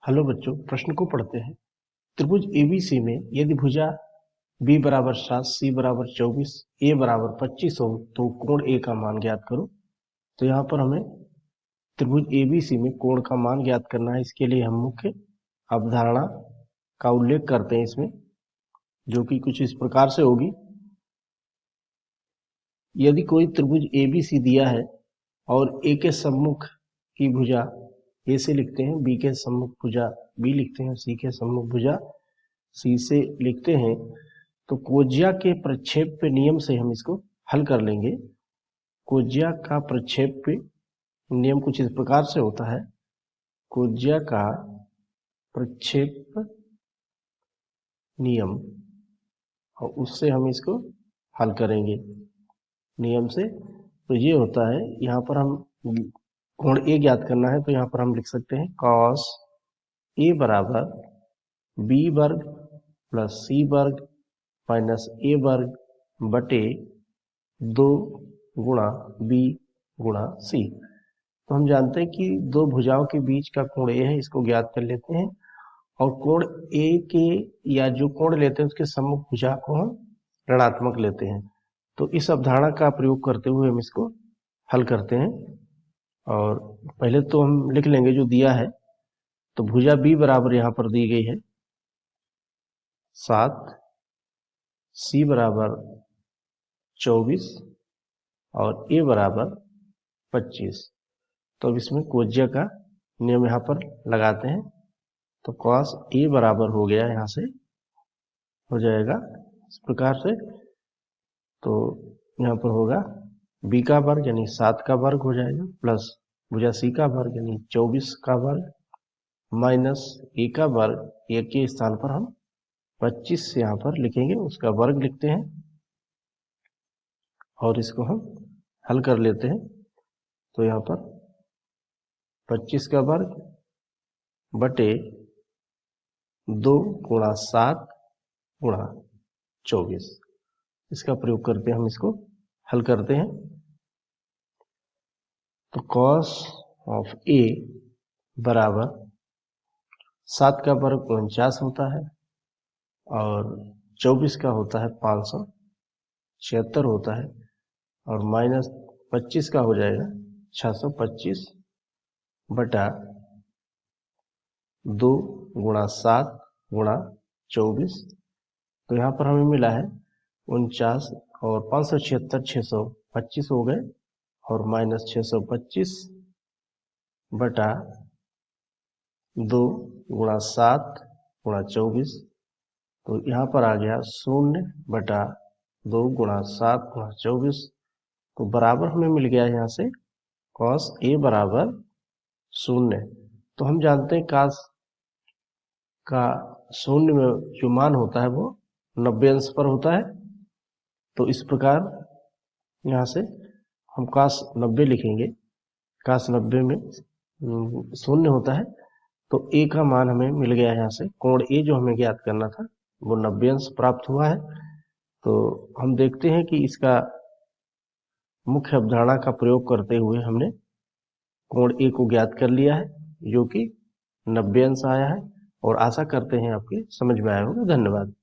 Hello बच्चों, प्रश्न को पढ़ते हैं। त्रिभुज एबीसी में यदि भुजा बी बराबर 7, सी बराबर 24, ए बराबर 25 हो तो कोण ए का मान ज्ञात करो। तो यहाँ पर हमें त्रिभुज एबीसी में कोण का मान ज्ञात करना है। इसके लिए हम मुख्य अवधारणा का उल्लेख करते हैं इसमें, जो कि कुछ इस प्रकार से होगी। यदि कोई त्रिभुज एबीसी दिया है और ए के सम्मुख की भुजा ए से लिखते हैं, बी के सम्मुख भुजा बी लिखते हैं, सी के सम्मुख भुजा सी से लिखते हैं, तो कोज्या के प्रक्षेप नियम से हम इसको हल कर लेंगे। कोज्या का प्रक्षेप नियम कुछ इस प्रकार से होता है। कोज्या का प्रक्षेप नियम, और उससे हम इसको हल करेंगे नियम से। तो ये होता है, यहाँ पर हम कोण ए ज्ञात करना है, तो यहाँ पर हम लिख सकते हैं cos ए बराबर बी वर्ग प्लस सी वर्ग माइनस ए वर्ग बटे 2 गुणा बी गुणा सी। तो हम जानते हैं कि दो भुजाओं के बीच का कोण ए है, इसको ज्ञात कर लेते हैं। और कोण ए के या जो कोण लेते हैं उसके सम्मुख भुजा को हम ऋणात्मक लेते हैं। तो इस अवधारणा का प्रयोग करते हुए हम इसको हल करते हैं। और पहले तो हम लिख लेंगे जो दिया है। तो भुजा बी बराबर यहाँ पर दी गई है 7, सी बराबर 24 और ए बराबर 25। तो अब इसमें कोज्या का नियम यहाँ पर लगाते हैं। तो cos ए बराबर हो गया, यहाँ से हो जाएगा इस प्रकार से। तो यहाँ पर होगा बी का वर्ग यानी 7 का वर्ग हो जाएगा, प्लस भुजा सी का वर्ग यानी 24 का वर्ग, माइनस ए का वर्ग, ए के स्थान पर हम 25 यहाँ पर लिखेंगे, उसका वर्ग लिखते हैं और इसको हम हल कर लेते हैं। तो यहाँ पर 25 का वर्ग बटे 2 गुणा 7 गुणा 24, इसका प्रयोग करके हम इसको हल करते हैं। तो cos ऑफ ए बराबर 7 का वर्ग 49 होता है और 24 का होता है 576 होता है, और माइनस 25 का हो जाएगा 625 बटा 2 गुणा 7 गुणा 24। तो यहाँ पर हमें मिला है 49 और 576 625 हो गए, और माइनस 625 बटा 2 गुणा 7 गुणा 24। तो यहाँ पर आ गया 0 बटा 2 गुणा 7 गुणा 24। तो बराबर हमें मिल गया यहाँ से cos ए बराबर 0। तो हम जानते हैं cos का 0 में जो मान होता है वो 90 अंश पर होता है। तो इस प्रकार यहाँ से हम cos 90 लिखेंगे। cos 90 में 0 होता है, तो ए का मान हमें मिल गया। यहाँ से कोण ए जो हमें ज्ञात करना था वो 90 अंश प्राप्त हुआ है। तो हम देखते हैं कि इसका मुख्य अवधारणा का प्रयोग करते हुए हमने कोण ए को ज्ञात कर लिया है, जो कि 90 अंश आया है। और आशा करते हैं आपके समझ में आया होगा। धन्यवाद।